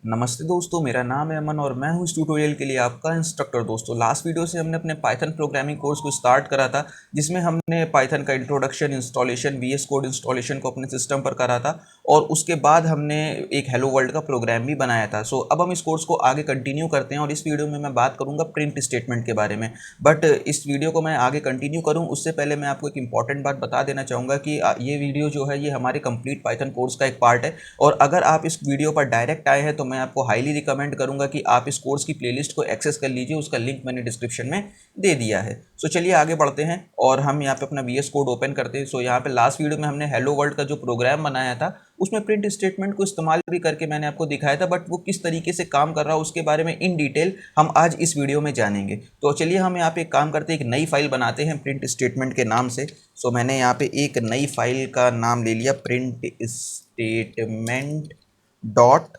नमस्ते दोस्तों, मेरा नाम है अमन और मैं हूं इस ट्यूटोरियल के लिए आपका इंस्ट्रक्टर। दोस्तों, लास्ट वीडियो से हमने अपने पाइथन प्रोग्रामिंग कोर्स को स्टार्ट करा था, जिसमें हमने पाइथन का introduction, installation, VS code installation को अपने सिस्टम पर करा था और उसके बाद हमने एक हेलो वर्ल्ड का प्रोग्राम भी बनाया था। सो अब हम इस कोर्स को आगे कंटिन्यू करते हैं और इस वीडियो में मैं बात करूँगा प्रिंट स्टेटमेंट के बारे में। बट इस वीडियो को मैं आगे कंटिन्यू करूँ उससे पहले मैं आपको एक इंपॉर्टेंट बात बता देना चाहूँगा कि ये वीडियो जो है ये हमारे कंप्लीट पाइथन कोर्स का एक पार्ट है और अगर आप इस वीडियो पर डायरेक्ट आए हैं तो मैं आपको हाईली रिकमेंड करूंगा कि आप इस कोर्स की प्लेलिस्ट को एक्सेस कर लीजिए। उसका लिंक मैंने डिस्क्रिप्शन में दे दिया है। सो चलिए आगे बढ़ते हैं और हम यहाँ पे अपना वीएस कोड ओपन करते हैं। सो यहाँ पे लास्ट वीडियो में हमने हेलो वर्ल्ड का जो प्रोग्राम बनाया था उसमें प्रिंट स्टेटमेंट को इस्तेमाल भी करके मैंने आपको दिखाया था, बट वो किस तरीके से काम कर रहा है उसके बारे में इन डिटेल हम आज इस वीडियो में जानेंगे। तो चलिए हम यहाँ पे एक काम करते हैं, एक नई फाइल बनाते हैं प्रिंट स्टेटमेंट के नाम से। सो मैंने यहाँ पे एक नई फाइल का नाम ले लिया, प्रिंट स्टेटमेंट डॉट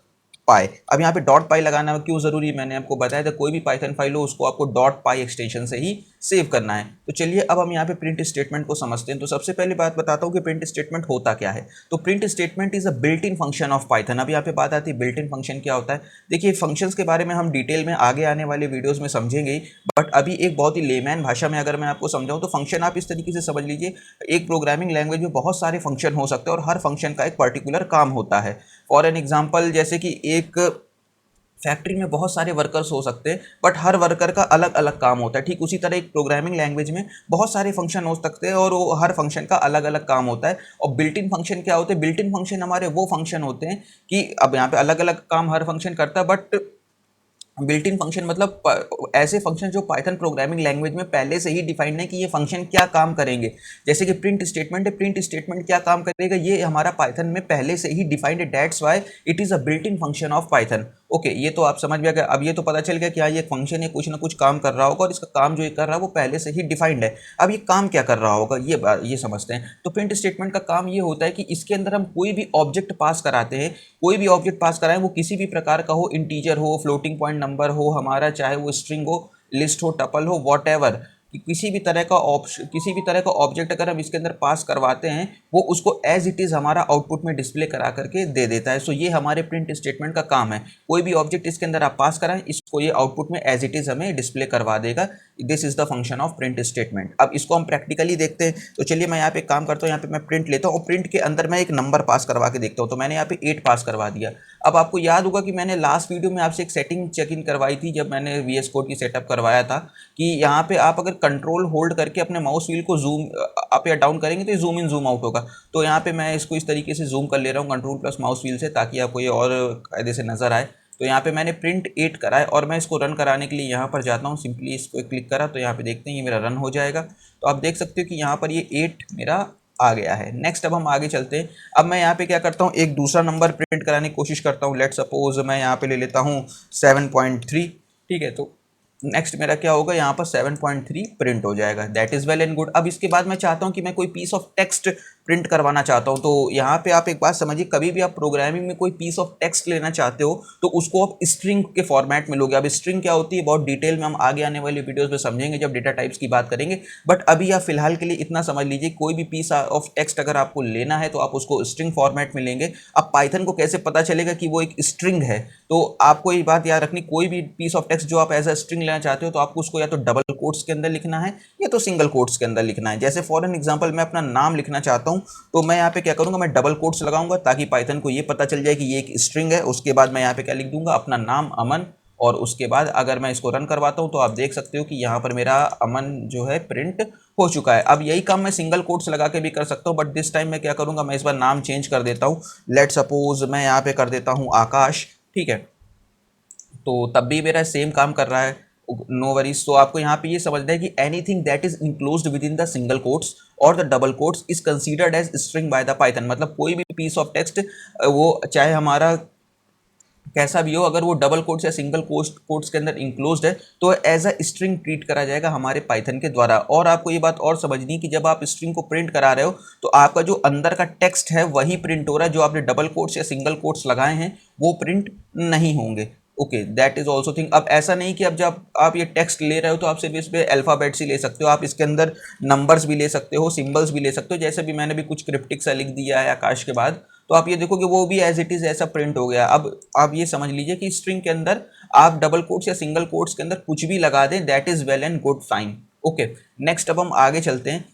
पाई। अब यहाँ पे डॉट पाई लगाना क्यों ज़रूरी है मैंने आपको बताया था। कोई भी पाइथन फाइल हो उसको आपको डॉट पाई एक्सटेंशन से ही सेव करना है। तो चलिए अब हम यहाँ पे प्रिंट स्टेटमेंट को समझते हैं। तो सबसे पहले बात बताता हूँ कि प्रिंट स्टेटमेंट होता क्या है। तो print statement is a built in function of Python. अब यहाँ पे बात आती है बिल्ट इन फंक्शन क्या होता है। देखिए, फंक्शंस के बारे में हम डिटेल में आगे आने वाले वीडियोज़ में समझेंगे ही, बट अभी एक बहुत ही लेमैन भाषा में अगर मैं आपको समझाऊँ तो फंक्शन आप इस तरीके से समझ लीजिए। एक प्रोग्रामिंग लैंग्वेज में बहुत सारे फंक्शन हो सकते हैं और हर फंक्शन का एक पर्टिकुलर काम होता है। फॉर एन एग्जाम्पल, जैसे कि एक फैक्ट्री में बहुत सारे वर्कर्स हो सकते हैं बट हर वर्कर का अलग अलग काम होता है। ठीक उसी तरह एक प्रोग्रामिंग लैंग्वेज में बहुत सारे फंक्शन हो सकते हैं और वो हर फंक्शन का अलग अलग काम होता है। और बिल्ट इन फंक्शन क्या होते हैं? बिल्ट इन फंक्शन हमारे वो फंक्शन होते हैं कि अब यहाँ पे अलग अलग काम हर फंक्शन करता है, बट बिल्ट इन फंक्शन मतलब ऐसे फंक्शन जो पाइथन प्रोग्रामिंग लैंग्वेज में पहले से ही डिफाइंड है कि ये फंक्शन क्या काम करेंगे। जैसे कि प्रिंट स्टेटमेंट है, प्रिंट स्टेटमेंट क्या काम करेगा ये हमारा पाइथन में पहले से ही डिफाइंड है। That's why it is a built in function of Python. Okay, ये तो आप समझ में आ गया। अब ये तो पता चल गया कि हाँ, ये फंक्शन है, कुछ ना कुछ काम कर रहा होगा और इसका काम जो ये कर रहा है वो पहले से ही डिफाइंड है। अब ये काम क्या कर रहा होगा ये समझते हैं। तो प्रिंट स्टेटमेंट का काम ये होता है कि इसके अंदर हम कोई भी ऑब्जेक्ट पास कराते हैं, कोई भी ऑब्जेक्ट पास कराएं, वो किसी भी प्रकार का हो, इंटीजर हो, फ्लोटिंग पॉइंट नंबर हो हमारा, चाहे वो स्ट्रिंग हो, लिस्ट हो, टपल हो, वॉट एवर, कि किसी भी तरह का ऑब्जेक्ट अगर हम इसके अंदर पास करवाते हैं वो उसको एज इट इज़ हमारा आउटपुट में डिस्प्ले करा करके दे देता है। सो ये हमारे प्रिंट स्टेटमेंट का काम है। कोई भी ऑब्जेक्ट इसके अंदर आप पास कराएं, इसको ये आउटपुट में एज इट इज़ हमें डिस्प्ले करवा देगा। This is the function of print statement. अब इसको हम प्रैक्टिकली देखते हैं। तो चलिए मैं यहाँ पे काम करता हूँ, यहाँ पे मैं प्रिंट लेता हूँ और प्रिंट के अंदर मैं एक नंबर पास करवा के देखता हूँ। तो मैंने यहाँ पे 8 पास करवा दिया। अब आपको याद होगा कि मैंने लास्ट वीडियो में आपसे एक सेटिंग चेक इन करवाई थी जब मैंने वीएस कोड की सेटअप करवाया था कि यहाँ पे आप अगर कंट्रोल होल्ड करके अपने माउस व्हील को जूम अप या डाउन करेंगे तो ये जूम इन जूम आउट होगा। तो यहाँ पे मैं इसको इस तरीके से जूम कर ले रहा हूँ कंट्रोल प्लस माउस व्हील से, ताकि आपको ये और कायदे से नज़र आए। तो यहाँ पे मैंने प्रिंट 8 करा है और मैं इसको रन कराने के लिए यहाँ पर जाता हूँ। सिंपली इसको क्लिक करा तो यहाँ पे देखते हैं ये मेरा रन हो जाएगा। तो आप देख सकते हो कि यहाँ पर ये 8 मेरा आ गया है। नेक्स्ट अब हम आगे चलते हैं। अब मैं यहाँ पे क्या करता हूँ, एक दूसरा नंबर प्रिंट कराने की कोशिश करता हूँ। लेट सपोज मैं यहाँ पे ले लेता हूँ 7.3। ठीक है, तो नेक्स्ट मेरा क्या होगा, यहाँ पर 7.3 प्रिंट हो जाएगा। That is well and good. अब इसके बाद मैं चाहता हूँ कि मैं कोई पीस ऑफ टेक्स्ट प्रिंट करवाना चाहता हूँ। तो यहाँ पे आप एक बात समझिए, कभी भी आप प्रोग्रामिंग में कोई पीस ऑफ टेक्स्ट लेना चाहते हो तो उसको आप स्ट्रिंग के फॉर्मेट में लोगे। अब स्ट्रिंग क्या होती है बहुत डिटेल में हम आगे आने वाली वीडियोस में समझेंगे जब डेटा टाइप्स की बात करेंगे, बट अभी आप फिलहाल के लिए इतना समझ लीजिए, कोई भी पीस ऑफ टेक्स्ट अगर आपको लेना है तो आप उसको स्ट्रिंग फॉर्मेट में लेंगे। अब पाइथन को कैसे पता चलेगा कि वो एक स्ट्रिंग है? तो आपको ये बात याद रखनी, कोई भी पीस ऑफ टेक्स्ट जो आप एज अ स्ट्रिंग लेना चाहते हो तो आपको उसको या तो डबल कोट्स के अंदर लिखना है या तो सिंगल कोट्स के अंदर लिखना है। जैसे फॉर एन एग्जांपल मैं अपना नाम लिखना चाहता हूं तो मैं यहाँ पे क्या करूंगा, मैं डबल कोट्स लगाऊंगा ताकि पाइथन को ये पता चल जाए कि ये एक स्ट्रिंग है। उसके बाद मैं यहाँ पे क्या लिख दूंगा, अपना नाम अमन, और उसके बाद अगर मैं इसको रन करवाता हूँ तो आप देख सकते हो कि यहाँ पर मेरा अमन जो है प्रिंट हो चुका है। अब यही काम मैं सिंगल कोट्स लगा के भी कर सकता हूँ, बट दिस टाइम मैं क्या करूँगा, मैं इस बार नाम चेंज कर देता हूँ। लेट सपोज मैं यहाँ पे कर देता हूँ आकाश। ठीक है, तो तब भी मेरा सेम काम कर रहा है, नो वरीज। तो आपको यहाँ पे ये समझना है कि anything that is enclosed with in the single quotes और the double quotes is considered as string by the Python. मतलब कोई भी पीस ऑफ टेक्स्ट, वो चाहे हमारा कैसा भी हो, अगर वो डबल कोट्स या सिंगल कोट्स के अंदर इंक्लोज्ड है तो एज अ स्ट्रिंग ट्रीट करा जाएगा हमारे पाइथन के द्वारा। और आपको ये बात और समझनी कि जब आप स्ट्रिंग को प्रिंट करा रहे हो तो आपका जो अंदर का टेक्स्ट है वही प्रिंट हो रहा है, जो आपने डबल कोट्स या सिंगल कोट्स लगाए हैं वो प्रिंट नहीं होंगे। Okay, that is also thing. अब ऐसा नहीं कि अब जब आप ये टेक्स्ट ले रहे हो तो आप सिर्फ इस पे अल्फाबेट्स ही ले सकते हो, आप इसके अंदर नंबर्स भी ले सकते हो, सिंबल्स भी ले सकते हो। जैसे भी मैंने भी कुछ क्रिप्टिक सा लिख दिया है आकाश के बाद, तो आप ये देखो कि वो भी एज इट इज ऐसा प्रिंट हो गया। अब आप ये समझ लीजिए कि स्ट्रिंग के अंदर आप डबल कोट्स या सिंगल कोट्स के अंदर कुछ भी लगा दें, that is well and good fine. Okay, next अब हम आगे चलते हैं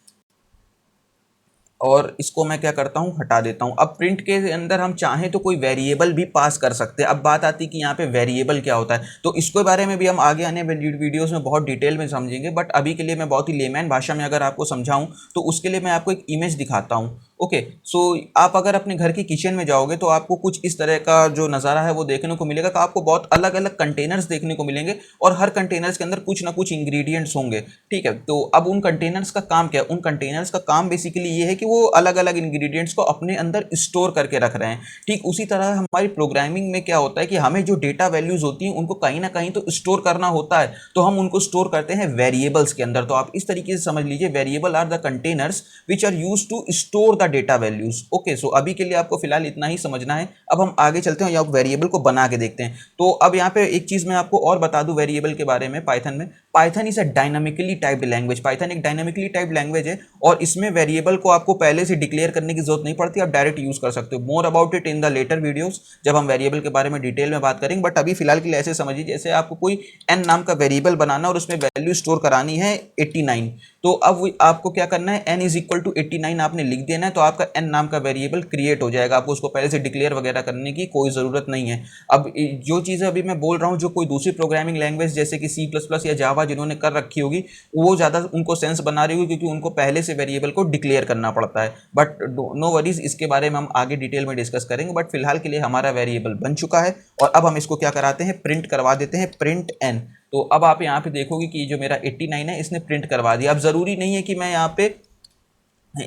और इसको मैं क्या करता हूँ, हटा देता हूँ। अब प्रिंट के अंदर हम चाहें तो कोई वेरिएबल भी पास कर सकते हैं। अब बात आती है कि यहाँ पे वेरिएबल क्या होता है, तो इसके बारे में भी हम आगे आने वाली वीडियोस में बहुत डिटेल में समझेंगे, बट अभी के लिए मैं बहुत ही लेमैन भाषा में अगर आपको समझाऊं तो उसके लिए मैं आपको एक इमेज दिखाता हूँ। ओके, सो आप अगर अपने घर की किचन में जाओगे तो आपको कुछ इस तरह का जो नज़ारा है वो देखने को मिलेगा। तो आपको बहुत अलग अलग कंटेनर्स देखने को मिलेंगे और हर कंटेनर्स के अंदर कुछ ना कुछ इंग्रेडिएंट्स होंगे। ठीक है, तो अब उन कंटेनर्स का काम क्या है? उन कंटेनर्स का काम बेसिकली ये है कि वो अलग अलग इंग्रेडिएंट्स को अपने अंदर स्टोर करके रख रहे हैं। ठीक उसी तरह हमारी प्रोग्रामिंग में क्या होता है कि हमें जो डेटा वैल्यूज होती हैं उनको कहीं ना कहीं तो स्टोर करना होता है, तो हम उनको स्टोर करते हैं वेरिएबल्स के अंदर। तो आप इस तरीके से समझ लीजिए, variable are the containers which are used to store the data values. Okay, so अभी के लिए आपको फिलहाल इतना ही समझना है। अब हम आगे चलते हैं या वेरिएबल को बना के देखते हैं। तो अब यहाँ पे एक चीज मैं आपको और बता दूं वेरिएबल के बारे में। पाइथन में Python is a dynamically typed language. Python एक डायनामिकली टाइप्ड लैंग्वेज है और इसमें वेरिएबल को आपको पहले से डिक्लेयर करने की जरूरत नहीं पड़ती, आप डायरेक्ट यूज कर सकते हो। More about it in the later videos, जब हम वेरिएबल के बारे में डिटेल में बात करेंगे। बट अभी फिलहाल के लिए ऐसे समझिए जैसे आपको कोई एन नाम का वेरिएबल बनाना और उसमें वैल्यू स्टोर करानी है 89। तो अब आपको क्या करना है, n इज इक्वल टू 89 आपने लिख देना है, तो आपका n नाम का वेरिएबल क्रिएट हो जाएगा। आपको उसको पहले से डिक्लेयर वगैरह करने की कोई ज़रूरत नहीं है। अब जो चीज़ें अभी मैं बोल रहा हूँ, जो कोई दूसरी प्रोग्रामिंग लैंग्वेज जैसे कि सी प्लस प्लस या जावा जिन्होंने कर रखी होगी, वो ज़्यादा उनको सेंस बना रही होगी क्योंकि उनको पहले से वेरिएबल को डिक्लेयर करना पड़ता है। बट नो वरीज, इसके बारे में हम आगे डिटेल में डिस्कस करेंगे। बट फिलहाल के लिए हमारा वेरिएबल बन चुका है और अब हम इसको क्या कराते हैं, प्रिंट करवा देते हैं, प्रिंट एन। तो अब आप यहाँ पे देखोगे कि जो मेरा 89 है इसने प्रिंट करवा दिया। अब ज़रूरी नहीं है कि मैं यहाँ पे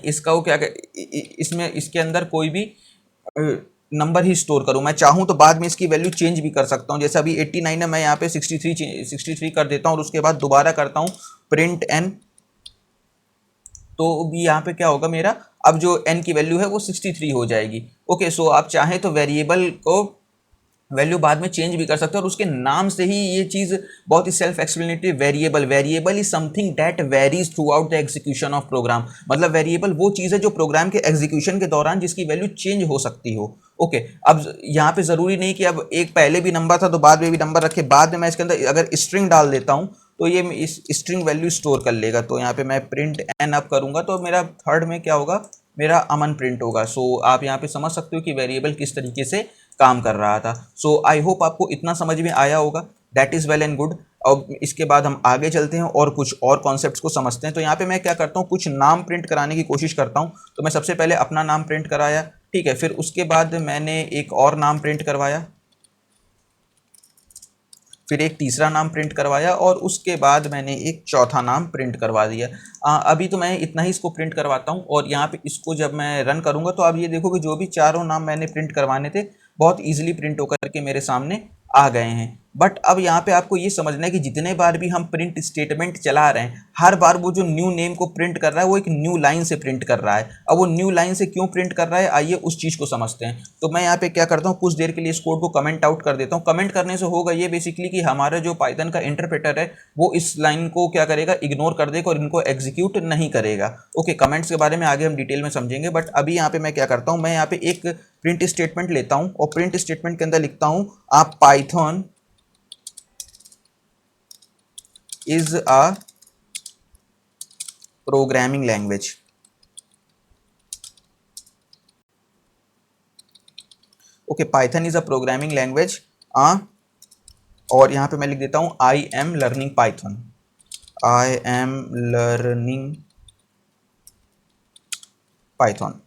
इसका वो क्या इसमें इसके अंदर कोई भी नंबर ही स्टोर करूं। मैं चाहूं तो बाद में इसकी वैल्यू चेंज भी कर सकता हूं। जैसे अभी 89 है, मैं यहाँ पे 63 कर देता हूं और उसके बाद दोबारा करता हूं प्रिंट एन। तो भी यहाँ पे क्या होगा, मेरा अब जो एन की वैल्यू है वो 63 हो जाएगी। ओके, सो आप चाहें तो वेरिएबल को वैल्यू बाद में चेंज भी कर सकते हो और उसके नाम से ही ये चीज़ बहुत ही self explanatory. Variable is something that varies through out the execution of program. मतलब वेरिएबल वो चीज़ है जो प्रोग्राम के एग्जीक्यूशन के दौरान जिसकी वैल्यू चेंज हो सकती हो। ओके, अब यहाँ पे ज़रूरी नहीं कि अब एक पहले भी नंबर था तो बाद में भी नंबर रखे। बाद में मैं इसके अंदर अगर स्ट्रिंग डाल देता हूँ तो ये इस स्ट्रिंग वैल्यू स्टोर कर लेगा। तो यहाँ पे मैं प्रिंट एन अप करूँगा तो मेरा थर्ड में क्या होगा, मेरा अमन प्रिंट होगा। सो आप यहाँ पे समझ सकते हो कि वेरिएबल किस तरीके से काम कर रहा था। सो आई होप आपको इतना समझ में आया होगा, that is well and good. अब इसके बाद हम आगे चलते हैं और कुछ और कॉन्सेप्ट्स को समझते हैं। तो यहाँ पे मैं क्या करता हूँ, कुछ नाम प्रिंट कराने की कोशिश करता हूँ। तो मैं सबसे पहले अपना नाम प्रिंट कराया, ठीक है, फिर उसके बाद मैंने एक और नाम प्रिंट करवाया, फिर एक तीसरा नाम प्रिंट करवाया और उसके बाद मैंने एक चौथा नाम प्रिंट करवा दिया। अभी तो मैं इतना ही इसको प्रिंट करवाता हूँ और यहाँ पे इसको जब मैं रन करूँगा तो आप ये देखो कि जो भी चारों नाम मैंने प्रिंट करवाने थे बहुत ईजिली प्रिंट होकर के मेरे सामने आ गए हैं। बट अब यहाँ पे आपको ये समझना है कि जितने बार भी हम प्रिंट स्टेटमेंट चला रहे हैं, हर बार वो जो न्यू नेम को प्रिंट कर रहा है वो एक न्यू लाइन से प्रिंट कर रहा है। अब वो न्यू लाइन से क्यों प्रिंट कर रहा है, आइए उस चीज़ को समझते हैं। तो मैं यहाँ पे क्या करता हूँ, कुछ देर के लिए इस कोड को कमेंट आउट कर देता हूँ। कमेंट करने से होगा ये बेसिकली कि हमारा जो पाइथन का इंटरप्रेटर है वो इस लाइन को क्या करेगा, इग्नोर कर देगा और इनको एग्जीक्यूट नहीं करेगा। ओके, कमेंट्स के बारे में आगे हम डिटेल में समझेंगे। बट अभी यहाँ पे मैं क्या करता हूँ, मैं यहाँ पे एक प्रिंट स्टेटमेंट लेता हूँ और प्रिंट स्टेटमेंट के अंदर लिखता हूँ आप Python is a programming language। ओके, Python is a programming language. और यहाँ पे मैं लिख देता हूँ I am learning Python, I am learning Python.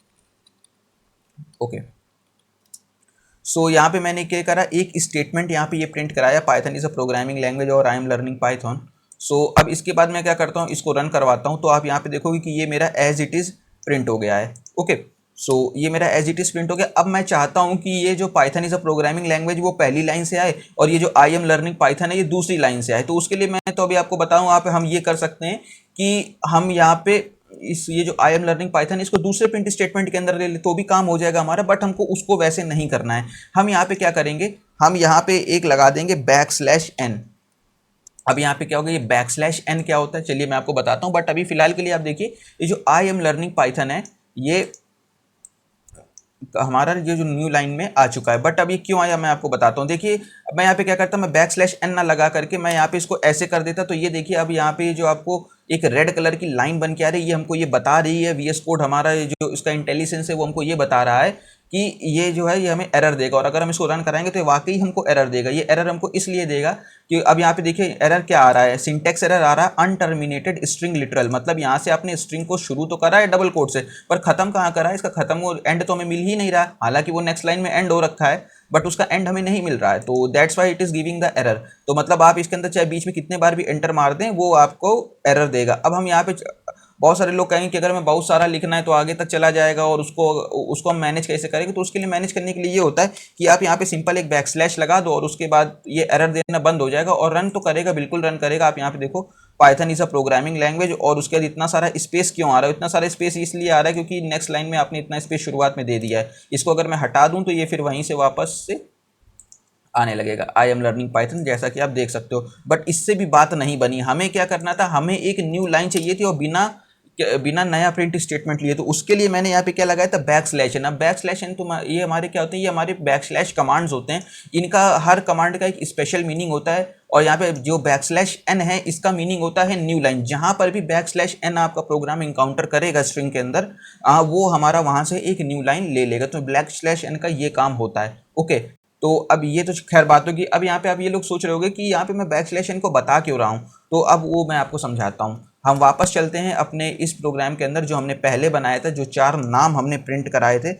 Okay, so यहाँ पे मैंने क्या करा, एक स्टेटमेंट यहाँ पे ये प्रिंट कराया, Python is a programming language और आई एम लर्निंग पाइथन। सो अब इसके बाद मैं क्या करता हूँ, इसको रन करवाता हूँ। तो आप यहाँ पे देखोगे कि ये मेरा एज इट इज़ प्रिंट हो गया है। ओके, सो ये मेरा एज इट इज़ प्रिंट हो गया। अब मैं चाहता हूँ कि ये जो Python is a programming language वो पहली लाइन से आए और ये जो आई एम लर्निंग पाइथन है ये दूसरी लाइन से आए। तो उसके लिए मैं तो अभी आपको बताऊँ, यहाँ पे हम ये कर सकते हैं कि हम यहाँ पे इस ये जो आई एम लर्निंग पाइथन इसको दूसरे प्रिंट स्टेटमेंट के अंदर ले ले तो भी काम हो जाएगा हमारा। बट हमको उसको वैसे नहीं करना है। हम यहाँ पे क्या करेंगे, हम यहाँ पे एक लगा देंगे बैकस्लैश एन। अब यहाँ पे क्या होगा, ये बैकस्लैश एन क्या होता है चलिए मैं आपको बताता हूँ। बट अभी फिलहाल के लिए आप देखिए, ये जो आई एम लर्निंग पाइथन है ये हमारा ये जो न्यू लाइन में आ चुका है। बट अब ये क्यों आया मैं आपको बताता हूँ। देखिए अब मैं यहाँ पे क्या करता, मैं बैक स्लैश एन ना लगा करके मैं यहाँ पे इसको ऐसे कर देता, तो ये देखिए अब यहाँ पे जो आपको एक रेड कलर की लाइन बन के आ रही है, ये हमको ये बता रही है VS कोड हमारा जो इसका इंटेलिजेंस है वो हमको ये बता रहा है कि ये जो है ये हमें एरर देगा, और अगर हम इसको रन कराएंगे तो वाकई हमको एरर देगा। ये एरर हमको इसलिए देगा कि अब यहाँ पे देखिए एरर क्या आ रहा है, सिंटेक्स एरर आ रहा है, अनटर्मिनेटेड स्ट्रिंग लिटरल, मतलब यहाँ से आपने स्ट्रिंग को शुरू तो करा है डबल कोट से, पर खत्म कहाँ करा है, इसका खत्म वो एंड तो हमें मिल ही नहीं रहा, हालांकि वो नेक्स्ट लाइन में एंड हो रखा है बट उसका एंड हमें नहीं मिल रहा है, तो that's why it is giving the error. तो मतलब आप इसके अंदर चाहे बीच में कितने बार भी एंटर मार दें वो आपको एरर देगा। अब हम यहाँ पे बहुत सारे लोग कहेंगे कि अगर मैं बहुत सारा लिखना है तो आगे तक चला जाएगा और उसको उसको हम मैनेज कैसे करेंगे, तो उसके लिए मैनेज करने के लिए ये होता है कि आप यहाँ पे सिंपल एक बैक स्लैश लगा दो और उसके बाद ये एरर देना बंद हो जाएगा और रन तो करेगा, बिल्कुल रन करेगा। आप यहाँ पे देखो Python is a programming language, और उसके बाद इतना सारा स्पेस क्यों आ रहा है, इतना सारा स्पेस इसलिए आ रहा है क्योंकि नेक्स्ट लाइन में आपने इतना स्पेस शुरुआत में दे दिया है। इसको अगर मैं हटा दूं तो ये फिर वहीं से वापस से आने लगेगा। आई एम लर्निंग पाइथन, जैसा कि आप देख सकते हो। बट इससे भी बात नहीं बनी, हमें क्या करना था, हमें एक न्यू लाइन चाहिए थी और बिना बिना नया प्रिंट स्टेटमेंट लिए, तो उसके लिए मैंने यहाँ पे क्या लगाया था, बैक स्लैश एन। अब बैक स्लैश एन तो ये हमारे क्या होते हैं, ये हमारे बैक स्लैश कमांड्स होते हैं, इनका हर कमांड का एक स्पेशल मीनिंग होता है। और यहाँ पे जो बैक स्लैश एन है इसका मीनिंग होता है न्यू लाइन। जहाँ पर भी बैक स्लैश एन आपका प्रोग्राम इंकाउंटर करेगा स्ट्रिंग के अंदर, वो हमारा वहाँ से एक न्यू लाइन ले लेगा। तो बैक स्लैश एन का ये काम होता है। ओके, तो अब ये तो खैर बात होगी। अब यहाँ पे आप ये लोग सोच रहे होंगे कि यहाँ पे मैं बैक स्लैश एन को बता क्यों रहा हूँ, तो अब वो मैं आपको समझाता हूँ। हम वापस चलते हैं अपने इस प्रोग्राम के अंदर जो हमने पहले बनाया था, जो 4 नाम हमने प्रिंट कराए थे,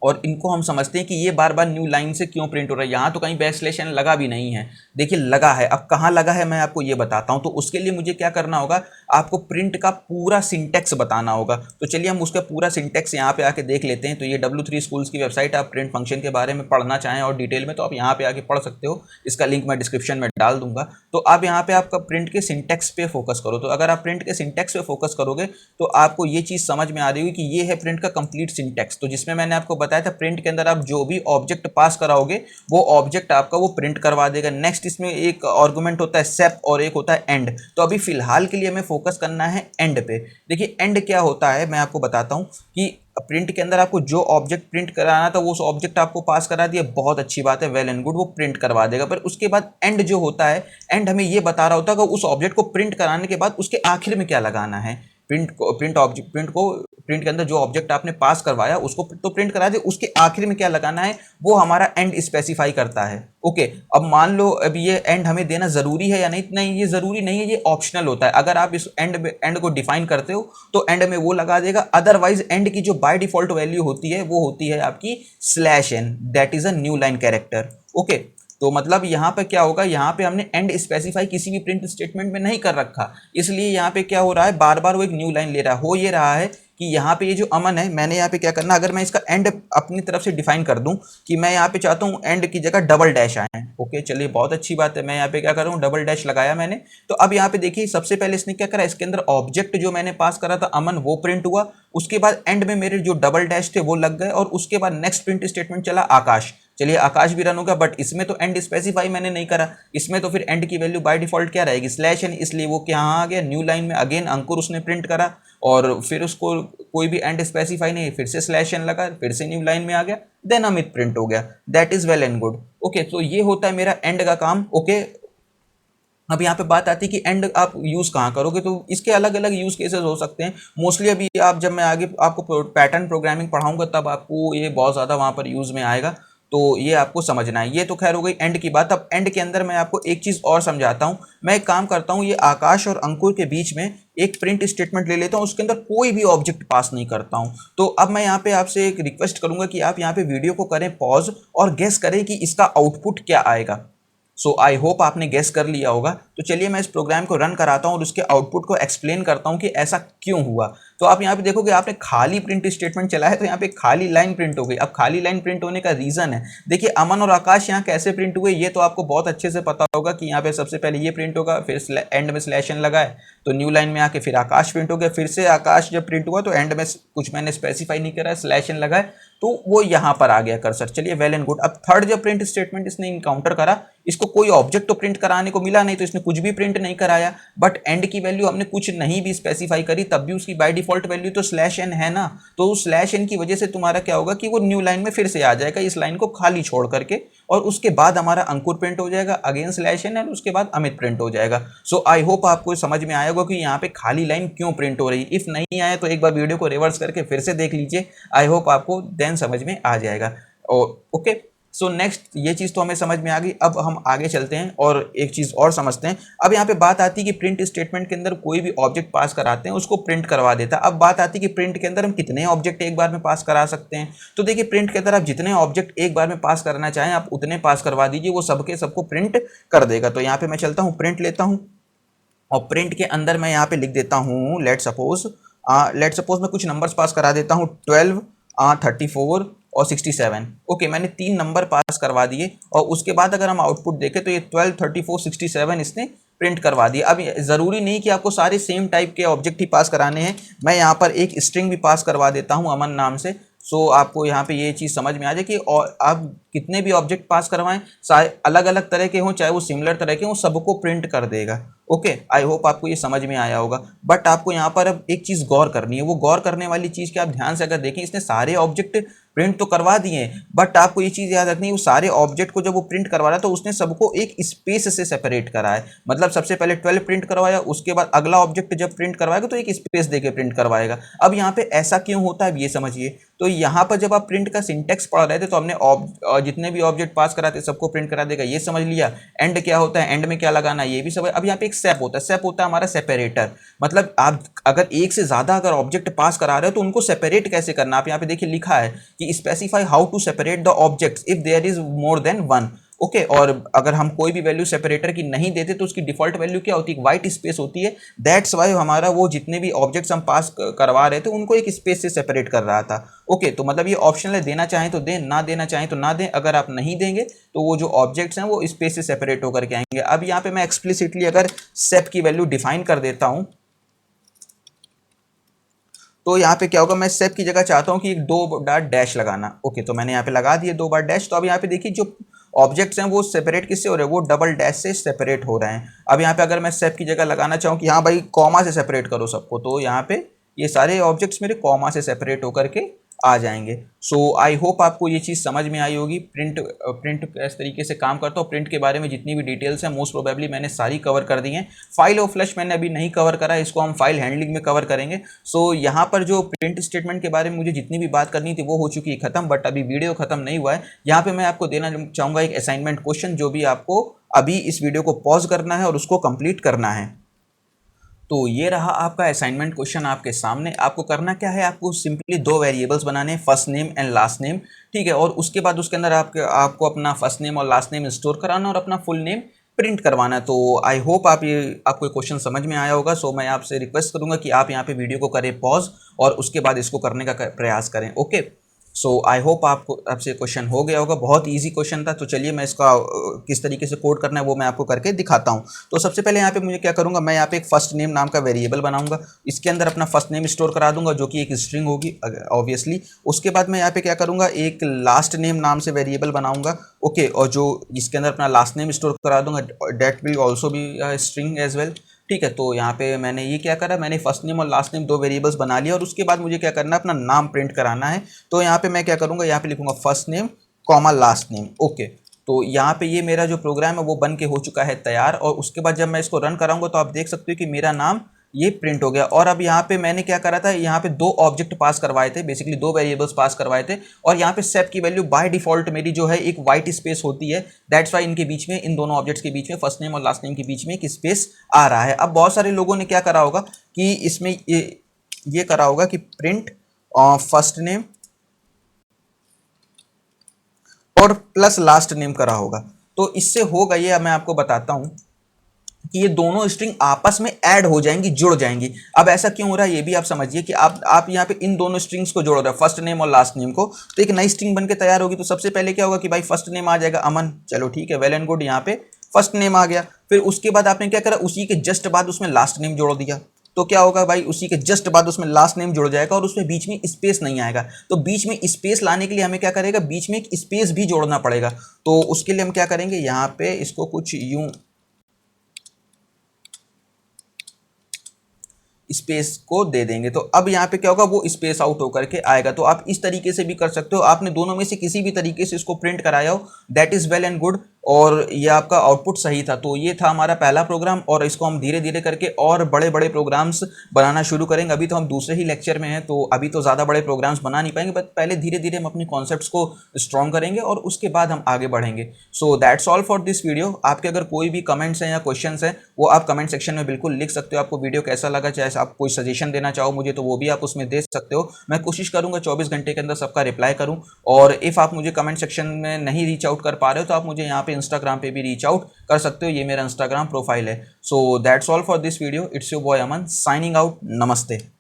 और इनको हम समझते हैं कि ये बार बार न्यू लाइन से क्यों प्रिंट हो रहा है। यहाँ तो कहीं बैक स्लैश एन लगा भी नहीं है, देखिए लगा है। अब कहाँ लगा है मैं आपको ये बताता हूँ। तो उसके लिए मुझे क्या करना होगा, आपको प्रिंट का पूरा सिंटेक्स बताना होगा। तो चलिए हम उसका पूरा सिंटेक्स यहाँ पे आके देख लेते हैं। तो ये W3 स्कूल्स की वेबसाइट, आप प्रिंट फंक्शन के बारे में पढ़ना चाहें और डिटेल में तो आप यहाँ पे आके पढ़ सकते हो, इसका लिंक मैं डिस्क्रिप्शन में डाल दूंगा। तो आप यहाँ पे आपका प्रिंट के सिंटेक्स पे फोकस करो। तो अगर आप प्रिंट के सिंटेक्स पे फोकस करोगे तो आपको ये चीज़ समझ में आ रही होगी कि ये है प्रिंट का कंप्लीट सिंटेक्स। तो जिसमें मैंने आपको बताया था प्रिंट के अंदर आप जो भी ऑब्जेक्ट पास कराओगे वो ऑब्जेक्ट आपका वो प्रिंट करवा देगा। नेक्स्ट इसमें एक आर्गुमेंट होता है सेप और एक होता है एंड। तो अभी फिलहाल के लिए हमें फोकस करना है एंड पे। देखिए एंड क्या होता है मैं आपको बताता हूँ कि प्रिंट के अंदर आपको जो ऑब्जेक्ट प्रिंट कराना था वो उस ऑब्जेक्ट आपको पास करा दिया, बहुत अच्छी बात है, वेल एंड गुड, वो प्रिंट करवा देगा। पर उसके बाद एंड जो होता है, एंड हमें ये बता रहा होता है कि उस ऑब्जेक्ट को प्रिंट कराने के बाद उसके आखिर में क्या लगाना है। प्रिंट के अंदर जो ऑब्जेक्ट आपने पास करवाया उसको तो प्रिंट करा दे, उसके आखिर में क्या लगाना है वो हमारा एंड स्पेसिफाई करता है। ओके, अब मान लो अब ये एंड हमें देना जरूरी है या नहीं, नहीं ये जरूरी नहीं है, ये ऑप्शनल होता है। अगर आप इस एंड को डिफाइन करते हो तो एंड में वो लगा देगा, अदरवाइज एंड की जो बाय डिफॉल्ट वैल्यू होती है वो होती है आपकी slash n, that is a new line character. Okay, तो मतलब यहाँ पे क्या होगा, यहाँ पे हमने एंड स्पेसिफाई किसी भी प्रिंट स्टेटमेंट में नहीं कर रखा, इसलिए यहाँ पे क्या हो रहा है, बार बार वो एक न्यू लाइन ले रहा है। हो ये रहा है कि यहाँ पे ये जो अमन है, मैंने यहाँ पे क्या करना, अगर मैं इसका एंड अपनी तरफ से डिफाइन कर दूं कि मैं यहाँ पे चाहता हूँ एंड की जगह डबल डैश आए। ओके चलिए बहुत अच्छी बात है, मैं यहाँ पे क्या कर रहा हूँ, डबल डैश लगाया मैंने। तो अब यहाँ पे देखिए सबसे पहले इसने क्या करा, इसके अंदर ऑब्जेक्ट जो मैंने पास करा था अमन वो प्रिंट हुआ, उसके बाद एंड में मेरे जो डबल डैश थे वो लग गए, और उसके बाद नेक्स्ट प्रिंट स्टेटमेंट चला आकाश। चलिए आकाश भी रन होगा, बट इसमें तो एंड स्पेसिफाई मैंने नहीं करा, इसमें तो फिर एंड की वैल्यू बाय डिफॉल्ट क्या रहेगी, स्लैश एन, इसलिए वो क्या आ गया न्यू लाइन में। अगेन अंकुर उसने प्रिंट करा और फिर उसको कोई भी एंड स्पेसिफाई नहीं, फिर से स्लैश एन लगा, फिर से न्यू लाइन में आ गया, देन अमित प्रिंट हो गया, that is well and good. Okay, तो ये होता है मेरा एंड का काम। ओके, अब यहाँ पे बात आती है कि एंड आप यूज़ कहाँ करोगे, तो इसके अलग अलग यूज़ केसेस हो सकते हैं। मोस्टली अभी आप जब मैं आगे आपको पैटर्न प्रोग्रामिंग पढ़ाऊंगा तब आपको ये बहुत ज़्यादा वहाँ पर यूज़ में आएगा, तो ये आपको समझना है। ये तो खैर हो गई एंड की बात। अब एंड के अंदर मैं आपको एक चीज़ और समझाता हूँ। मैं एक काम करता हूँ, ये आकाश और अंकुर के बीच में एक प्रिंट स्टेटमेंट ले लेता हूँ, उसके अंदर कोई भी ऑब्जेक्ट पास नहीं करता हूँ। तो अब मैं यहाँ पे आपसे एक रिक्वेस्ट करूंगा कि आप यहाँ पे वीडियो को करें पॉज और गेस करें कि इसका आउटपुट क्या आएगा। सो आई होप आपने गेस कर लिया होगा। तो चलिए मैं इस प्रोग्राम को रन कराता हूँ और उसके आउटपुट को एक्सप्लेन करता हूँ कि ऐसा क्यों हुआ। तो आप यहाँ पे देखोगे आपने खाली प्रिंट स्टेटमेंट चला है, तो यहाँ पे खाली लाइन प्रिंट हो गई। अब खाली लाइन प्रिंट होने का रीजन है, देखिए अमन और आकाश यहाँ कैसे प्रिंट हुए ये तो आपको बहुत अच्छे से पता होगा कि यहाँ पे सबसे पहले ये प्रिंट होगा, फिर एंड में स्लैश एन लगाए तो न्यू लाइन में आके फिर आकाश प्रिंट हो गया, फिर से आकाश जब प्रिंट हुआ तो एंड में कुछ मैंने स्पेसिफाई नहीं करा, स्लैश एन लगाए तो वो यहाँ पर आ गया कर्सर। चलिए वेल एंड गुड। अब थर्ड जब प्रिंट स्टेटमेंट इसने इनकाउंटर करा, इसको कोई ऑब्जेक्ट तो प्रिंट कराने को मिला नहीं, तो इसने कुछ भी प्रिंट नहीं कराया, बट एंड की वैल्यू हमने कुछ नहीं भी स्पेसिफाई करी, तब भी उसकी बाय डिफॉल्ट वैल्यू तो स्लैश एन है ना। तो स्लैश एन की वजह से तुम्हारा क्या होगा कि वो न्यू लाइन में फिर से आ जाएगा, इस लाइन को खाली छोड़ करके, और उसके बाद हमारा अंकुर प्रिंट हो जाएगा, अगेन स्लैश एन, और उसके बाद अमित प्रिंट हो जाएगा। सो आई होप आपको समझ में आएगा कि यहाँ पे खाली लाइन क्यों प्रिंट हो रही है। इफ नहीं आया तो एक बार वीडियो को रिवर्स करके फिर से देख लीजिए, आई होप आपको देन समझ में आ जाएगा। और ओके, सो नेक्स्ट ये चीज़ तो हमें समझ में आ गई। अब हम आगे चलते हैं और एक चीज़ और समझते हैं। अब यहाँ पे बात आती है कि प्रिंट स्टेटमेंट के अंदर कोई भी ऑब्जेक्ट पास कराते हैं उसको प्रिंट करवा देता है। अब बात आती है कि प्रिंट के अंदर हम कितने ऑब्जेक्ट एक बार में पास करा सकते हैं। तो देखिए, प्रिंट के अंदर आप जितने ऑब्जेक्ट एक बार में पास करना चाहें आप उतने पास करवा दीजिए, वो सबके सबको प्रिंट कर देगा। तो यहाँ पे मैं चलता हूँ, प्रिंट लेता हूँ, और प्रिंट के अंदर मैं यहाँ पे लिख देता हूँ लेट सपोज मैं कुछ नंबर्स पास करा देता हूँ, 12, 34 और 67। ओके, मैंने 3 नंबर पास करवा दिए, और उसके बाद अगर हम आउटपुट देखें तो ये 12, 34, 67 इसने प्रिंट करवा दिए। अब ज़रूरी नहीं कि आपको सारे सेम टाइप के ऑब्जेक्ट ही पास कराने हैं, मैं यहाँ पर एक स्ट्रिंग भी पास करवा देता हूँ अमन नाम से। सो आपको यहाँ पे ये चीज़ समझ में आ जाए कि और आप कितने भी ऑब्जेक्ट पास करवाएं, सारे अलग अलग तरह के हों चाहे वो सिमिलर तरह के हों, सबको प्रिंट कर देगा। ओके, आई होप आपको ये समझ में आया होगा। बट आपको यहाँ पर अब एक चीज़ गौर करनी है, वो गौर करने वाली चीज़ कि आप ध्यान से अगर देखें, इसने सारे ऑब्जेक्ट प्रिंट तो करवा दिए हैं, बट आपको ये चीज़ याद रखनी है, वो सारे ऑब्जेक्ट को जब वो प्रिंट करवा रहा है तो उसने सबको एक स्पेस से सेपरेट करा है। मतलब सबसे पहले 12 प्रिंट करवाया, उसके बाद अगला ऑब्जेक्ट जब प्रिंट करवाएगा तो एक स्पेस देके प्रिंट करवाएगा। अब यहाँ पे ऐसा क्यों होता है, अब ये समझिए। तो यहाँ पर जब आप प्रिंट का सिंटेक्स पढ़ रहे थे तो हमने जितने भी ऑब्जेक्ट पास कराते सबको प्रिंट करा देगा, ये समझ लिया। एंड क्या होता है, एंड में क्या लगाना है, ये भी सब। अब यहाँ पे एक सेप होता है, सेप होता है हमारा सेपरेटर। मतलब आप अगर एक से ज़्यादा अगर ऑब्जेक्ट पास करा रहे हो तो उनको सेपरेट कैसे करना, आप यहाँ पे देखिए लिखा है कि specify how to separate the objects if there is more than one. Okay, और अगर हम कोई भी वैल्यू सेपरेटर की नहीं देते तो उसकी डिफॉल्ट वैल्यू क्या होती है, वाइट स्पेस होती है। दैट्स वाई हमारा वो जितने भी ऑब्जेक्ट्स हम पास करवा रहे थे उनको एक स्पेस से सेपरेट कर रहा था। ओके, तो मतलब ये ऑप्शनल है, देना चाहें तो दें, ना देना चाहें तो ना दें। अगर आप नहीं देंगे तो वो जो ऑब्जेक्ट्स हैं वो स्पेस से सेपरेट होकर के आएंगे। अब यहाँ पे मैं एक्सप्लिसिटली अगर सेप की वैल्यू डिफाइन कर देता हूँ तो यहाँ पे क्या होगा, मैं सेप की जगह चाहता हूँ कि एक 2 बार डैश लगाना। ओके, तो मैंने यहाँ पे लगा दिए 2 बार डैश। तो अब यहाँ पे देखिए जो ऑब्जेक्ट्स हैं वो सेपरेट किससे हो रहे हैं, वो डबल डैश से सेपरेट हो रहे हैं। अब यहाँ पे अगर मैं सेप की जगह लगाना चाहूँ कि हाँ भाई कॉमा से सेपरेट करो सबको, तो यहाँ पे ये सारे ऑब्जेक्ट्स मेरे कॉमा से सेपरेट होकर के आ जाएंगे। सो आई होप आपको ये चीज़ समझ में आई होगी। प्रिंट किस तरीके से काम करता है, प्रिंट के बारे में जितनी भी डिटेल्स हैं मोस्ट प्रोबेबली मैंने सारी कवर कर दी हैं। फाइल और फ्लैश मैंने अभी नहीं कवर करा है, इसको हम फाइल हैंडलिंग में कवर करेंगे। सो यहाँ पर जो प्रिंट स्टेटमेंट के बारे में मुझे जितनी भी बात करनी थी वो हो चुकी है खत्म, बट अभी वीडियो खत्म नहीं हुआ है। यहाँ पे मैं आपको देना चाहूँगा एक असाइनमेंट क्वेश्चन, जो भी आपको अभी इस वीडियो को पॉज करना है और उसको कंप्लीट करना है। तो ये रहा आपका असाइनमेंट क्वेश्चन आपके सामने। आपको करना क्या है, आपको सिंपली 2 वेरिएबल्स बनाने हैं, first name and last name, ठीक है। और उसके बाद उसके अंदर आपको अपना फर्स्ट नेम और लास्ट नेम स्टोर कराना और अपना फुल नेम प्रिंट करवाना है। तो आई होप आपको क्वेश्चन समझ में आया होगा। सो मैं आपसे रिक्वेस्ट करूंगा कि आप यहाँ पे वीडियो को करें पॉज और उसके बाद इसको करने का प्रयास करें। ओके, सो आई होप आपसे क्वेश्चन हो गया होगा। बहुत इजी क्वेश्चन था। तो चलिए मैं इसका किस तरीके से कोड करना है वो मैं आपको करके दिखाता हूँ। तो सबसे पहले यहाँ पे मुझे क्या करूँगा, मैं यहाँ पे एक फर्स्ट नेम नाम का वेरिएबल बनाऊंगा, इसके अंदर अपना फर्स्ट नेम स्टोर करा दूंगा जो कि एक स्ट्रिंग होगी ऑब्वियसली। उसके बाद मैं यहाँ पे क्या करूँगा, एक लास्ट नेम नाम से वेरिएबल बनाऊंगा। ओके, और जो इसके अंदर अपना लास्ट नेम स्टोर करा दूंगा, date will also be string as well, ठीक है। तो यहाँ पे मैंने ये क्या करा, मैंने फर्स्ट नेम और लास्ट नेम 2 वेरिएबल्स बना लिया, और उसके बाद मुझे क्या करना है, अपना नाम प्रिंट कराना है। तो यहाँ पे मैं क्या करूँगा, यहाँ पे लिखूंगा first name comma last name. Okay, तो यहाँ पे ये मेरा जो प्रोग्राम है वो बन के हो चुका है तैयार। और उसके बाद जब मैं इसको रन कराऊंगा तो आप देख सकते हो कि मेरा नाम ये प्रिंट हो गया। और अब यहाँ पे मैंने क्या करा था, यहाँ पे 2 ऑब्जेक्ट पास करवाए थे, बेसिकली 2 वेरिएबल्स पास करवाए थे। और यहाँ पे सेप की वैल्यू बाय डिफॉल्ट मेरी जो है एक वाइट स्पेस होती है। दैट्स वाई इनके बीच में, इन दोनों ऑब्जेक्ट्स के बीच में, फर्स्ट नेम और लास्ट नेम के बीच में एक स्पेस आ रहा है। अब बहुत सारे लोगों ने क्या करा होगा कि इसमें ये करा होगा कि प्रिंट फर्स्ट नेम और प्लस लास्ट नेम करा होगा। तो इससे होगा ये, मैं आपको बताता हूं कि ये दोनों स्ट्रिंग आपस में ऐड हो जाएंगी, जुड़ जाएंगी। अब ऐसा क्यों हो रहा है ये भी आप समझिए कि आप यहाँ पे इन दोनों स्ट्रिंग्स को जोड़ रहे हैं, फर्स्ट नेम और लास्ट नेम को, तो एक नई स्ट्रिंग बनके तैयार होगी। तो सबसे पहले क्या होगा कि भाई फर्स्ट नेम आ जाएगा अमन, चलो ठीक है, वेल एंड गुड, यहाँ पे फर्स्ट नेम आ गया। फिर उसके बाद आपने क्या करा, उसी के जस्ट बाद उसमें लास्ट नेम जोड़ दिया। तो क्या होगा भाई, उसी के जस्ट बाद उसमें लास्ट नेम जुड़ जाएगा और उसमें बीच में स्पेस नहीं आएगा। तो बीच में स्पेस लाने के लिए हमें क्या करेगा, बीच में एक स्पेस भी जोड़ना पड़ेगा। तो उसके लिए हम क्या करेंगे, यहाँ पे इसको कुछ यूं स्पेस को दे देंगे। तो अब यहाँ पे क्या होगा, वो स्पेस आउट होकर के आएगा। तो आप इस तरीके से भी कर सकते हो, आपने दोनों में से किसी भी तरीके से इसको प्रिंट कराया हो, that is well and good, और ये आपका आउटपुट सही था। तो ये था हमारा पहला प्रोग्राम, और इसको हम धीरे धीरे करके और बड़े बड़े प्रोग्राम्स बनाना शुरू करेंगे। अभी तो हम दूसरे ही लेक्चर में हैं, तो अभी तो ज़्यादा बड़े प्रोग्राम्स बना नहीं पाएंगे, बट पहले धीरे धीरे हम अपने कॉन्सेप्ट्स को स्ट्रॉन्ग करेंगे और उसके बाद हम आगे बढ़ेंगे। So that's all for this video. आपके अगर कोई भी कमेंट्स हैं या क्वेश्चंस हैं, वो आप कमेंट सेक्शन में बिल्कुल लिख सकते हो। आपको वीडियो कैसा लगा, चाहे आप कोई सजेशन देना चाहो मुझे, तो वो भी आप उसमें दे सकते हो। मैं कोशिश करूंगा 24 घंटे के अंदर सबका रिप्लाई करूं। और इफ़ आप मुझे कमेंट सेक्शन में नहीं रीच आउट कर पा रहे हो, तो आप मुझे यहाँ पे इंस्टाग्राम पे भी रीच आउट कर सकते हो। ये मेरा इंस्टाग्राम प्रोफाइल है। So that's all for this video. It's your boy Aman signing out. नमस्ते।